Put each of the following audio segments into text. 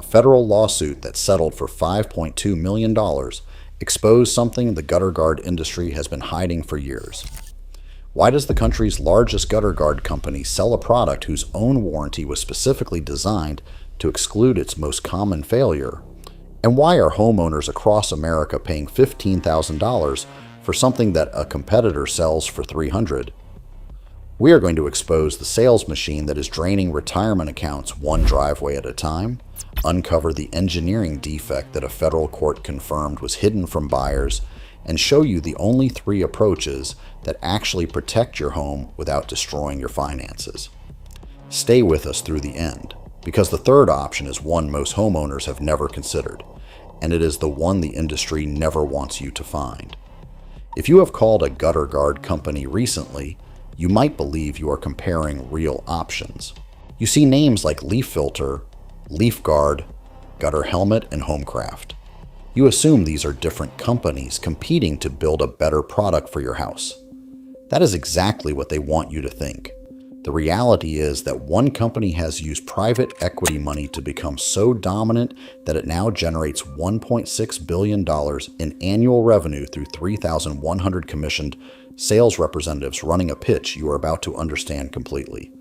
a federal lawsuit that settled for $5.2 million exposed something the gutter guard industry has been hiding for years. Why does the country's largest gutter guard company sell a product whose own warranty was specifically designed to exclude its most common failure? And why are homeowners across America paying $15,000 for something that a competitor sells for $300,000? We are going to expose the sales machine that is draining retirement accounts one driveway at a time, uncover the engineering defect that a federal court confirmed was hidden from buyers, and show you the only 3 approaches that actually protect your home without destroying your finances. Stay with us through the end, because the third option is one most homeowners have never considered, and it is the one the industry never wants you to find. If you have called a gutter guard company recently, you might believe you are comparing real options. You see names like LeafFilter, LeafGuard, Gutter Helmet, and Homecraft. You assume these are different companies competing to build a better product for your house. That is exactly what they want you to think. The reality is that one company has used private equity money to become so dominant that it now generates $1.6 billion in annual revenue through 3,100 commissioned sales representatives running a pitch you are about to understand completely.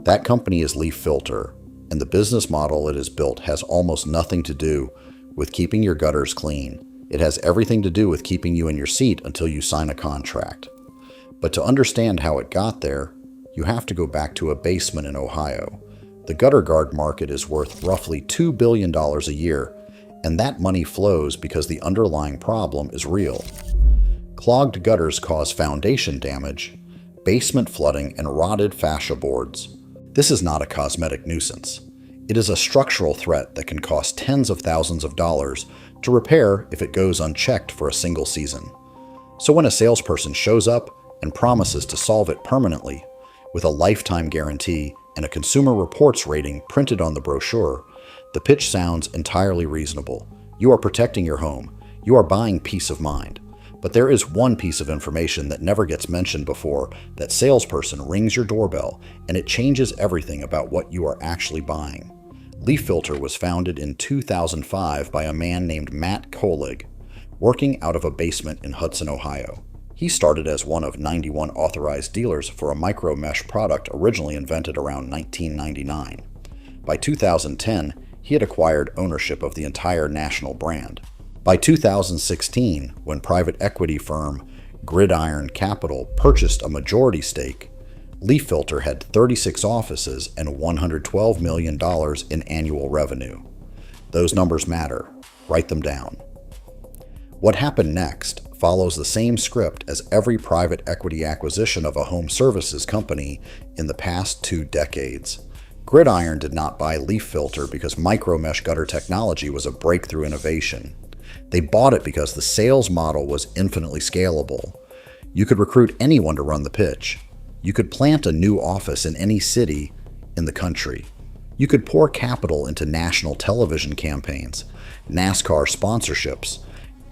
That company is LeafFilter, and the business model it has built has almost nothing to do with keeping your gutters clean. It has everything to do with keeping you in your seat until you sign a contract. But to understand how it got there, you have to go back to a basement in Ohio. The gutter guard market is worth roughly $2 billion a year, and that money flows because the underlying problem is real. Clogged gutters cause foundation damage, basement flooding, and rotted fascia boards. This is not a cosmetic nuisance. It is a structural threat that can cost tens of thousands of dollars to repair if it goes unchecked for a single season. So when a salesperson shows up and promises to solve it permanently, with a lifetime guarantee and a Consumer Reports rating printed on the brochure, the pitch sounds entirely reasonable. You are protecting your home. You are buying peace of mind. But there is one piece of information that never gets mentioned before that salesperson rings your doorbell, and it changes everything about what you are actually buying. LeafFilter was founded in 2005 by a man named Matt Kolig, working out of a basement in Hudson, Ohio. He started as one of 91 authorized dealers for a micro mesh product originally invented around 1999. By 2010, he had acquired ownership of the entire national brand. By 2016, when private equity firm Gridiron Capital purchased a majority stake, LeafFilter had 36 offices and $112 million in annual revenue. Those numbers matter. Write them down. What happened next follows the same script as every private equity acquisition of a home services company in the past 2 decades. Gridiron did not buy LeafFilter because micromesh gutter technology was a breakthrough innovation. They bought it because the sales model was infinitely scalable. You could recruit anyone to run the pitch. You could plant a new office in any city in the country. You could pour capital into national television campaigns, NASCAR sponsorships,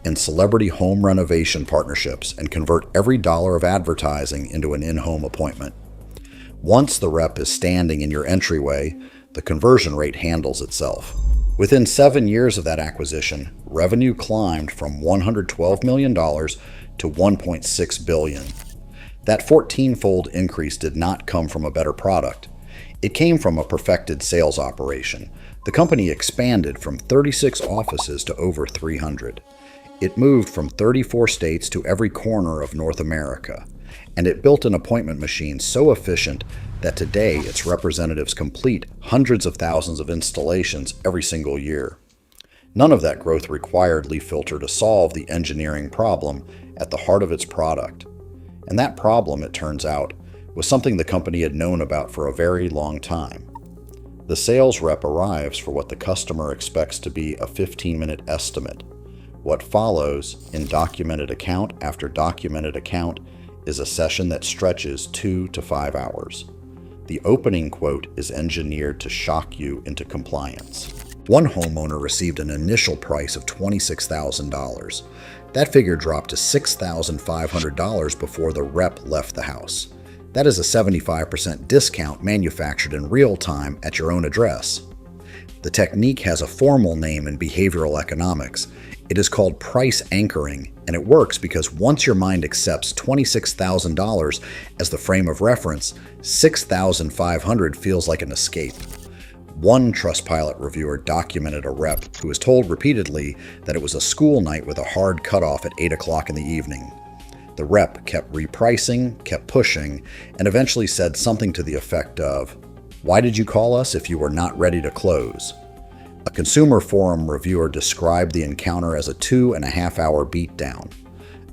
and celebrity home renovation partnerships and convert every dollar of advertising into an in-home appointment. Once the rep is standing in your entryway, the conversion rate handles itself. Within 7 years of that acquisition, revenue climbed from $112 million to $1.6 billion. That 14-fold increase did not come from a better product. It came from a perfected sales operation. The company expanded from 36 offices to over 300. It moved from 34 states to every corner of North America, and it built an appointment machine so efficient that today its representatives complete hundreds of thousands of installations every single year. None of that growth required LeafFilter to solve the engineering problem at the heart of its product. And that problem, it turns out, was something the company had known about for a very long time. The sales rep arrives for what the customer expects to be a 15-minute estimate. What follows, in documented account after documented account, is a session that stretches 2 to 5 hours. The opening quote is engineered to shock you into compliance. One homeowner received an initial price of $26,000. That figure dropped to $6,500 before the rep left the house. That is a 75% discount manufactured in real time at your own address. The technique has a formal name in behavioral economics. It is called price anchoring, and it works because once your mind accepts $26,000 as the frame of reference, $6,500 feels like an escape. One Trustpilot reviewer documented a rep who was told repeatedly that it was a school night with a hard cutoff at 8 o'clock in the evening. The rep kept repricing, kept pushing, and eventually said something to the effect of, "Why did you call us if you were not ready to close?" A consumer forum reviewer described the encounter as a 2.5-hour beatdown.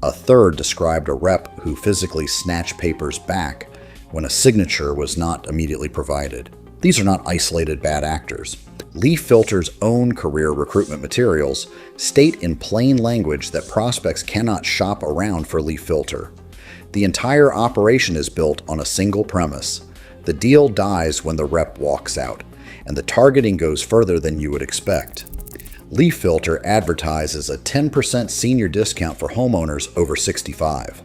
A third described a rep who physically snatched papers back when a signature was not immediately provided. These are not isolated bad actors. LeafFilter's own career recruitment materials state in plain language that prospects cannot shop around for LeafFilter. The entire operation is built on a single premise. The deal dies when the rep walks out, and the targeting goes further than you would expect. LeafFilter advertises a 10% senior discount for homeowners over 65.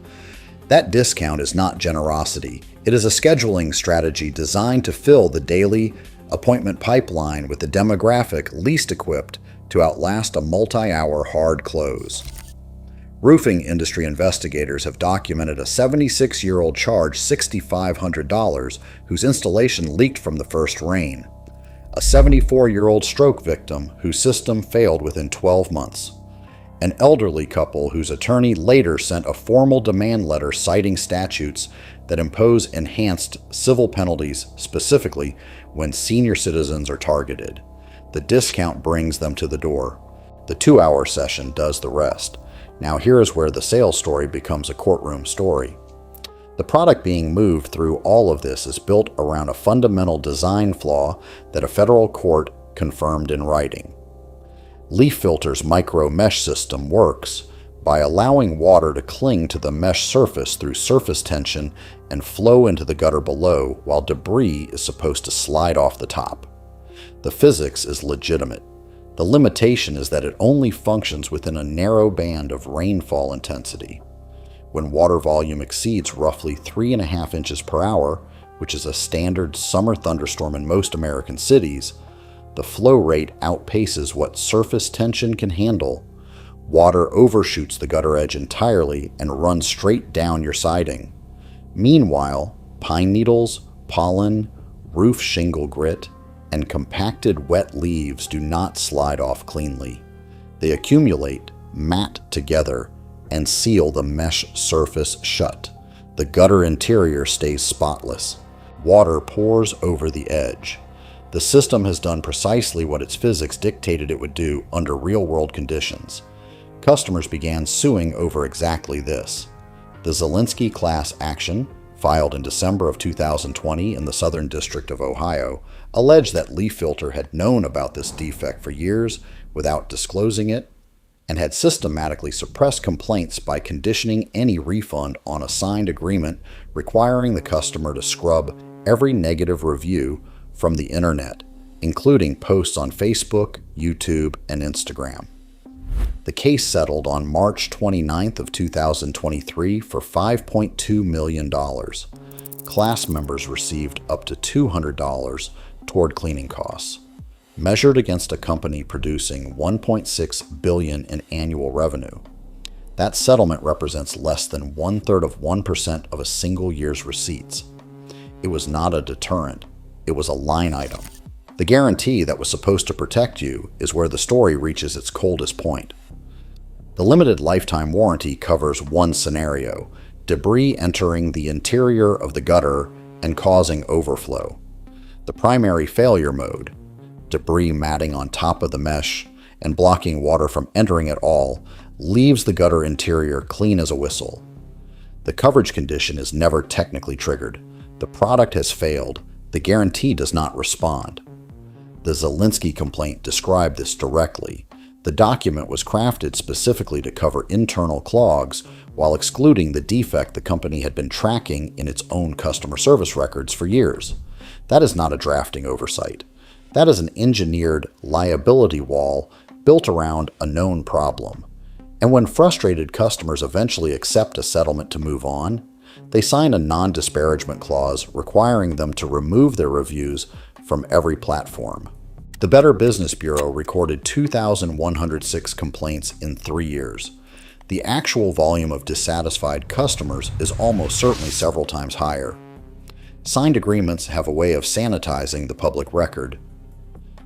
That discount is not generosity. It is a scheduling strategy designed to fill the daily appointment pipeline with the demographic least equipped to outlast a multi-hour hard close. Roofing industry investigators have documented a 76-year-old charged $6,500 whose installation leaked from the first rain. A 74-year-old stroke victim whose system failed within 12 months. An elderly couple whose attorney later sent a formal demand letter citing statutes that impose enhanced civil penalties, specifically when senior citizens are targeted. The discount brings them to the door. The 2-hour session does the rest. Now here is where the sales story becomes a courtroom story. The product being moved through all of this is built around a fundamental design flaw that a federal court confirmed in writing. LeafFilter's micro mesh system works by allowing water to cling to the mesh surface through surface tension and flow into the gutter below, while debris is supposed to slide off the top. The physics is legitimate. The limitation is that it only functions within a narrow band of rainfall intensity. When water volume exceeds roughly 3.5 inches per hour, which is a standard summer thunderstorm in most American cities, the flow rate outpaces what surface tension can handle. Water overshoots the gutter edge entirely and runs straight down your siding. Meanwhile, pine needles, pollen, roof shingle grit, and compacted wet leaves do not slide off cleanly. They accumulate, mat together, and seal the mesh surface shut. The gutter interior stays spotless. Water pours over the edge. The system has done precisely what its physics dictated it would do under real-world conditions. Customers began suing over exactly this. The Zelinsky class action, filed in December of 2020 in the Southern District of Ohio, alleged that LeafFilter had known about this defect for years without disclosing it, and had systematically suppressed complaints by conditioning any refund on a signed agreement requiring the customer to scrub every negative review from the internet, including posts on Facebook, YouTube, and Instagram. The case settled on March 29th of 2023 for $5.2 million. Class members received up to $200 toward cleaning costs. Measured against a company producing $1.6 billion in annual revenue, that settlement represents less than 1/3 of 1% of a single year's receipts. It was not a deterrent. It was a line item. The guarantee that was supposed to protect you is where the story reaches its coldest point. The limited lifetime warranty covers one scenario: debris entering the interior of the gutter and causing overflow. The primary failure mode, debris matting on top of the mesh and blocking water from entering at all, leaves the gutter interior clean as a whistle. The coverage condition is never technically triggered. The product has failed. The guarantee does not respond. The Zelinsky complaint described this directly. The document was crafted specifically to cover internal clogs while excluding the defect the company had been tracking in its own customer service records for years. That is not a drafting oversight. That is an engineered liability wall built around a known problem. And when frustrated customers eventually accept a settlement to move on, they sign a non-disparagement clause requiring them to remove their reviews from every platform. The Better Business Bureau recorded 2,106 complaints in 3 years. The actual volume of dissatisfied customers is almost certainly several times higher. Signed agreements have a way of sanitizing the public record.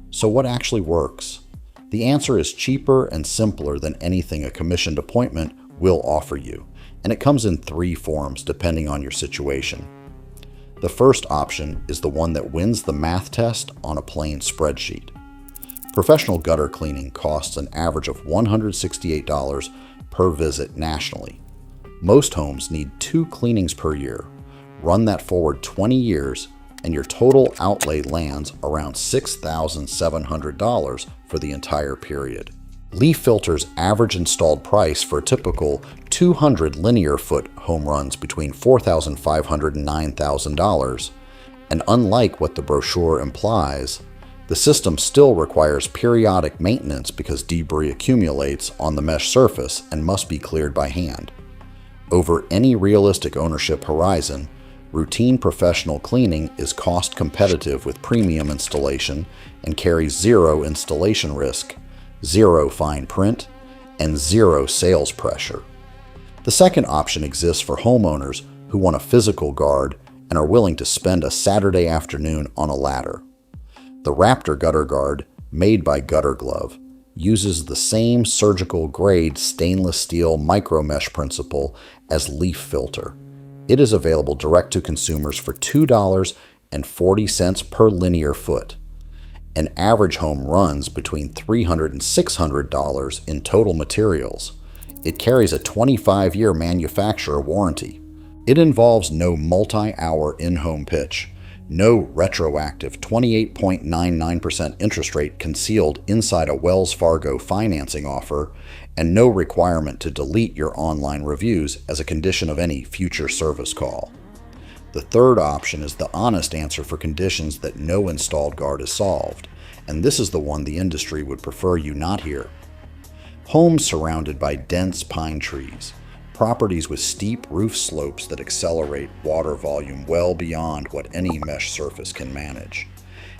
So what actually works? The answer is cheaper and simpler than anything a commissioned appointment will offer you, and it comes in 3 forms depending on your situation. The first option is the one that wins the math test on a plain spreadsheet. Professional gutter cleaning costs an average of $168 per visit nationally. Most homes need 2 cleanings per year. Run that forward 20 years, and your total outlay lands around $6,700 for the entire period. LeafFilter's average installed price for a typical 200 linear foot home runs between $4,500 and $9,000, and unlike what the brochure implies, the system still requires periodic maintenance because debris accumulates on the mesh surface and must be cleared by hand. Over any realistic ownership horizon, routine professional cleaning is cost competitive with premium installation and carries 0 installation risk, 0 fine print, and 0 sales pressure. The second option exists for homeowners who want a physical guard and are willing to spend a Saturday afternoon on a ladder. The Raptor Gutter Guard, made by Gutter Glove, uses the same surgical grade stainless steel micromesh principle as LeafFilter. It is available direct to consumers for $2.40 per linear foot. An average home runs between $300 and $600 in total materials. It carries a 25-year manufacturer warranty. It involves no multi-hour in-home pitch, no retroactive 28.99% interest rate concealed inside a Wells Fargo financing offer, and no requirement to delete your online reviews as a condition of any future service call. The third option is the honest answer for conditions that no installed guard is solved, and this is the one the industry would prefer you not hear. Homes surrounded by dense pine trees, properties with steep roof slopes that accelerate water volume well beyond what any mesh surface can manage,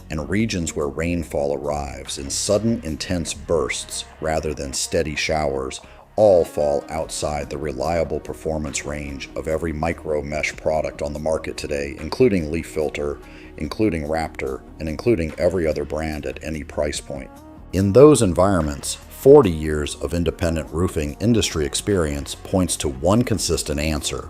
and regions where rainfall arrives in sudden intense bursts rather than steady showers all fall outside the reliable performance range of every micro mesh product on the market today, including LeafFilter, including Raptor, and including every other brand at any price point. In those environments, 40 years of independent roofing industry experience points to one consistent answer.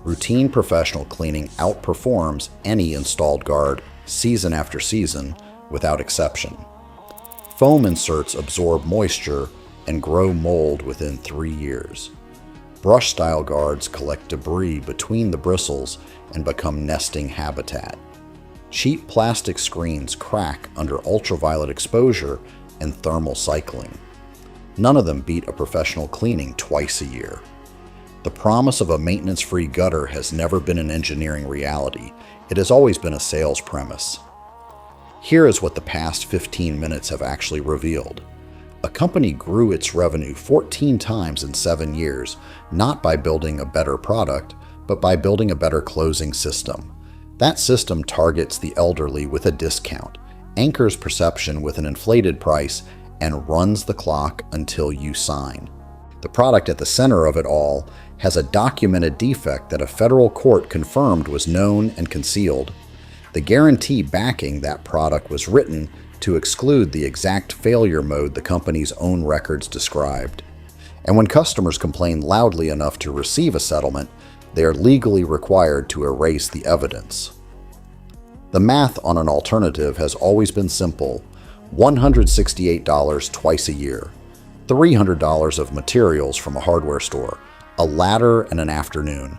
Routine professional cleaning outperforms any installed guard season after season without exception. Foam inserts absorb moisture and grow mold within 3 years. Brush-style guards collect debris between the bristles and become nesting habitat. Cheap plastic screens crack under ultraviolet exposure and thermal cycling. None of them beat a professional cleaning twice a year. The promise of a maintenance-free gutter has never been an engineering reality. It has always been a sales premise. Here is what the past 15 minutes have actually revealed. A company grew its revenue 14 times in 7 years, not by building a better product, but by building a better closing system. That system targets the elderly with a discount, anchors perception with an inflated price, and runs the clock until you sign. The product at the center of it all has a documented defect that a federal court confirmed was known and concealed. The guarantee backing that product was written to exclude the exact failure mode the company's own records described. And when customers complain loudly enough to receive a settlement, they are legally required to erase the evidence. The math on an alternative has always been simple: $168 twice a year, $300 of materials from a hardware store, a ladder, and an afternoon.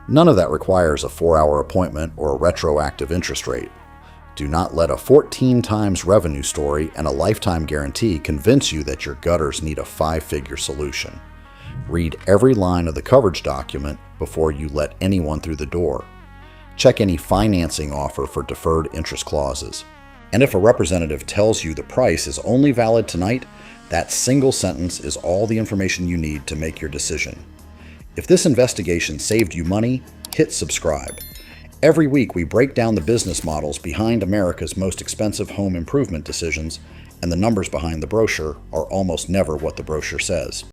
None of that requires a 4-hour appointment or a retroactive interest rate. Do not let a 14 times revenue story and a lifetime guarantee convince you that your gutters need a 5-figure solution. Read every line of the coverage document before you let anyone through the door. Check any financing offer for deferred interest clauses. And if a representative tells you the price is only valid tonight, that single sentence is all the information you need to make your decision. If this investigation saved you money, hit subscribe. Every week, we break down the business models behind America's most expensive home improvement decisions, and the numbers behind the brochure are almost never what the brochure says.